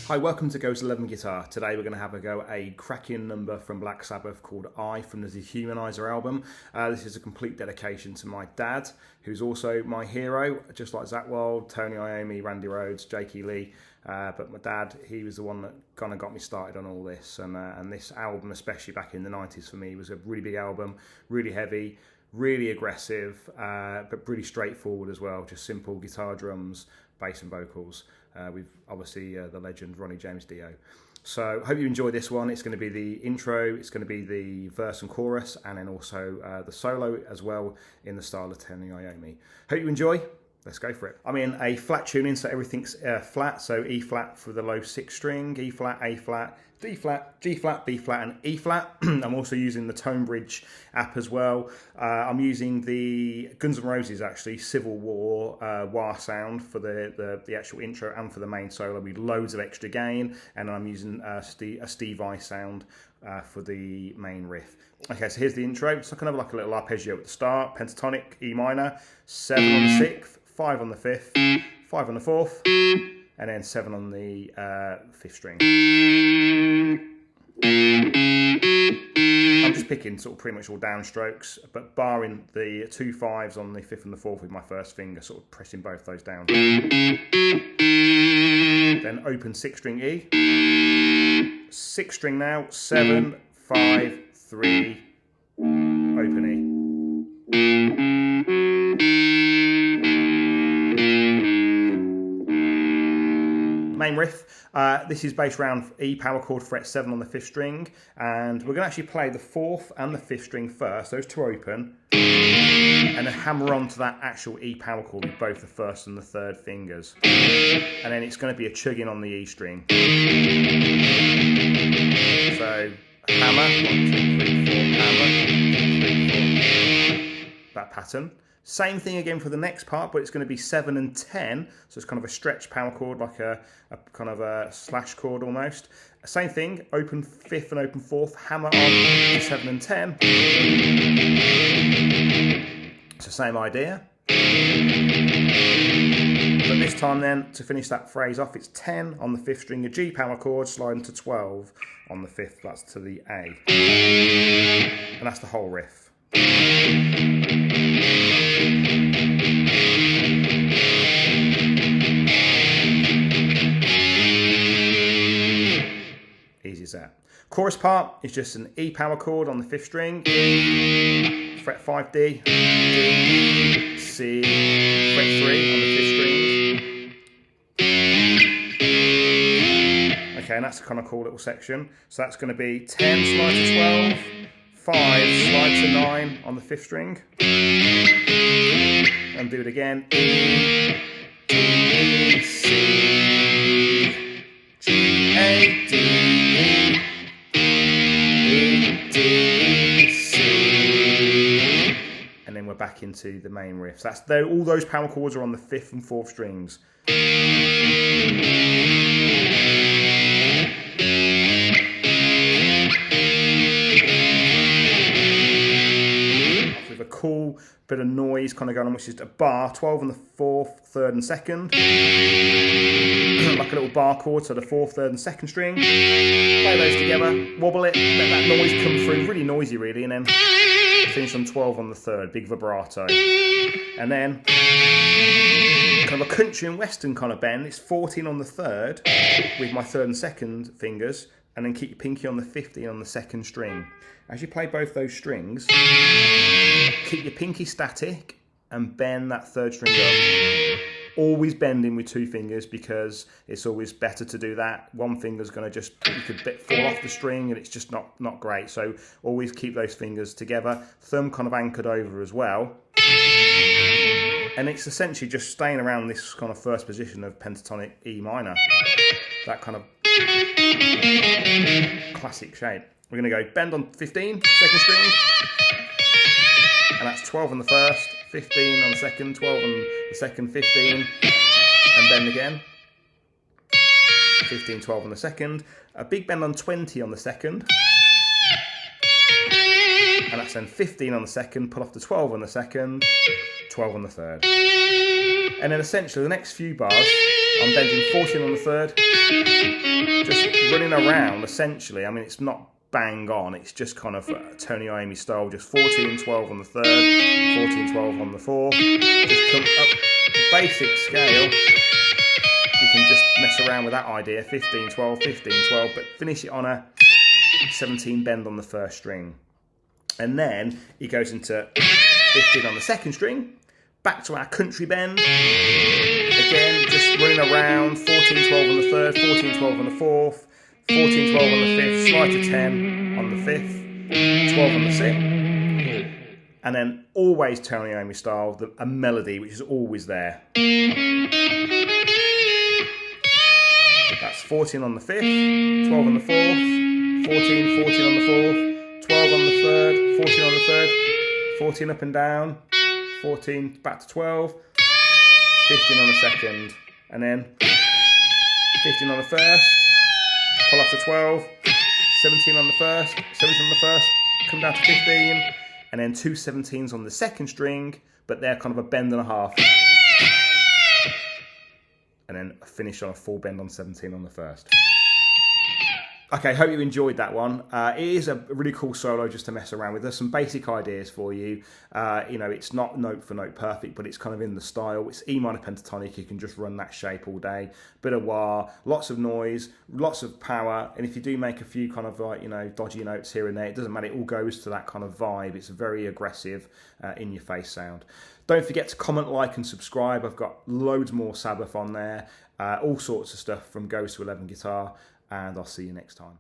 Hi, welcome to Goes 11 Guitar. Today we're going to have a go at a cracking number from Black Sabbath called I from the Dehumanizer album. This is a complete dedication to my dad, who's also my hero, just like Zakk Wylde, Tony Iommi, Randy Rhoads, Jakey Lee. But my dad, he was the one that kind of got me started on all this. And this album, especially back in the 90s for me, was a really big album, really heavy, really aggressive, but pretty straightforward as well. Just simple guitar, drums, bass and vocals. With obviously the legend Ronnie James Dio. So hope you enjoy this one. It's going to be the intro, it's going to be the verse and chorus, and then also the solo as well in the style of Tony Iommi. Hope you enjoy. Let's go for it. I'm in a flat tuning, so everything's flat. So E flat for the low 6 string, E flat, A flat, D flat, G flat, B flat, and E flat. I'm also using the Tone Bridge app as well. I'm using the Guns N' Roses actually Civil War wah sound for the actual intro and for the main solo with loads of extra gain, and I'm using a Steve Vai sound for the main riff. Okay, so here's the intro. So kind of like a little arpeggio at the start, pentatonic E minor, 7 on the 6th, 5 on the 5th, 5 on the 4th, and then 7 on the 5th string. I'm just picking sort of pretty much all downstrokes, but barring the 2 5s on the 5th and the 4th with my first finger, sort of pressing both those down. Then open 6 string E, 6 string now, 7, 5, 3, open E. Main riff, this is based around E power chord fret 7 on the 5th string, and we're going to actually play the 4th and the 5th string first, those two open, and then hammer on to that actual E power chord with both the 1st and the 3rd fingers, and then it's going to be a chugging on the E string. So hammer, 1, 2, 3, 4, hammer, 1, 2, 3, 4, that pattern. Same thing again for the next part, but it's going to be 7 and 10, so it's kind of a stretch power chord, like a kind of a slash chord almost. Same thing, open 5th and open 4th, hammer on 7 and 10. It's the same idea. But this time then, to finish that phrase off, it's 10 on the 5th string, a G power chord, sliding to 12 on the 5th, that's to the A. And that's the whole riff. Easy as that. Chorus part is just an E power chord on the 5th string, fret 5 D, D, C, fret 3 on the 5th string. Okay, and that's a kind of cool little section. So that's going to be 10 slide to 12, 5 slide to 9 on the 5th string, and do it again. E, D, C, G, A, D, E, D, C, and then we're back into the main riff. So that's all those power chords are on the 5th and 4th strings. cool bit of noise kind of going on, which is a bar, 12 on the 4th, 3rd and 2nd. Like a little bar chord, so the 4th, 3rd and 2nd string. Play those together, wobble it, let that noise come through, really noisy really, and then finish on 12 on the 3rd, big vibrato. And then kind of a country and western kind of bend, it's 14 on the 3rd with my 3rd and 2nd fingers, and then keep your pinky on the 15 on the 2nd string. As you play both those strings, keep your pinky static and bend that 3rd string up. Always bending with 2 fingers, because it's always better to do that. One finger's going to just, you could fall off the string and it's just not great. So always keep those fingers together. Thumb kind of anchored over as well. And it's essentially just staying around this kind of first position of pentatonic E minor. That kind of classic shape. We're going to go bend on 15, 2nd string. And that's 12 on the 1st, 15 on the 2nd, 12 on the 2nd, 15. And bend again. 15, 12 on the 2nd. A big bend on 20 on the 2nd. And that's then 15 on the 2nd, pull off to 12 on the 2nd, 12 on the 3rd. And then essentially the next few bars, I'm bending 14 on the 3rd, just running around essentially. I mean, it's not bang on, it's just kind of Tony Iommi style, just 14, 12 on the 3rd, 14, 12 on the 4th. Just come up the basic scale. You can just mess around with that idea, 15, 12, 15, 12, but finish it on a 17 bend on the 1st string. And then it goes into 15 on the 2nd string, back to our country bend. Again, just running around, 14, 12 on the 3rd, 14, 12 on the 4th, 14, 12 on the 5th, slide to 10 on the 5th, 12 on the 6th. And then always Tony Iommi style, a melody which is always there. That's 14 on the 5th, 12 on the 4th, 14, 14 on the 4th, 12 on the 3rd, 14 on the 3rd, 14 up and down, 14 back to 12, 15 on the 2nd, and then 15 on the 1st, pull up to 12, 17 on the 1st, 17 on the 1st, come down to 15, and then 2 17s on the 2nd string, but they're kind of a bend and a half. And then finish on a full bend on 17 on the 1st. Okay, hope you enjoyed that one. It is a really cool solo just to mess around with. There's some basic ideas for you. You know, it's not note for note perfect, but it's kind of in the style. It's E minor pentatonic. You can just run that shape all day. Bit of wah, lots of noise, lots of power. And if you do make a few kind of like, you know, dodgy notes here and there, it doesn't matter. It all goes to that kind of vibe. It's a very aggressive, in-your-face sound. Don't forget to comment, like, and subscribe. I've got loads more Sabbath on there. All sorts of stuff from Goes to 11 Guitar. And I'll see you next time.